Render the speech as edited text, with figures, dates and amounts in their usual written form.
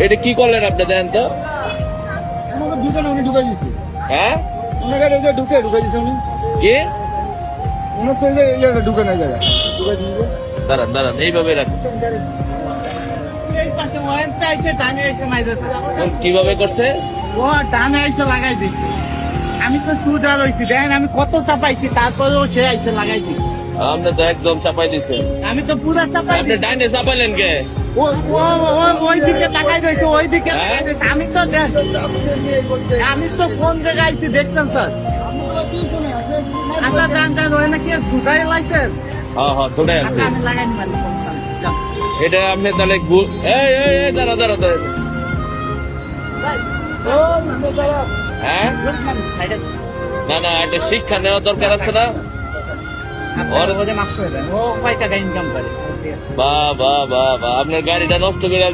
এটা কি করলেন আপনি দেন তো? আমাকে ঢুকে উনি ঢুকাই দিচ্ছে। হ্যাঁ ওনাকে এই যে ঢুকাই দিচ্ছে উনি। কি? ওনার তো এই যে ঢুকে নাই জায়গা ঢুকাই দিচ্ছে। দাঁড়ান দাঁড়ান এইভাবে রাখুন। এই পাশে ওয়াইনটা এসে ডানে এসে মাইরে কিভাবে করছে? ও ডানে এসে লাগাই দিচ্ছে। আমি তো সুদার হইছি দেখেন আমি কত চাপাইছি তারপরেও সে এসে লাগাই দিচ্ছে। আপনি তো একদম চাপাই দিচ্ছেন। আমি তো পুরা চাপাই আপনি ডাইনে চাপাইলেন কে? ওই দিকে তাকাই দিয়েছে ওই দিকে হ্যাঁ? তাকাই দিয়েছে। আমি তো দেখ আমি তো কোন জায়গায় আইছি দেখছেন স্যার। আচ্ছা দেন দেন ওই নাকি সুদাই লাইছেন। হ্যাঁ হ্যাঁ ছোটাই আছে। আচ্ছা আমি লাগাই নিবেন। এটা আপনি তাহলে এই এই এই দাঁড়া দাঁড়া দাঁড়া। হ্যাঁ না না একটা শিক্ষা নেওয়া দরকার আছে না? ও কয় টাকা ইনকাম করে? বাহ বাহ বাহ বাহ আপনার গাড়িটা নষ্ট করে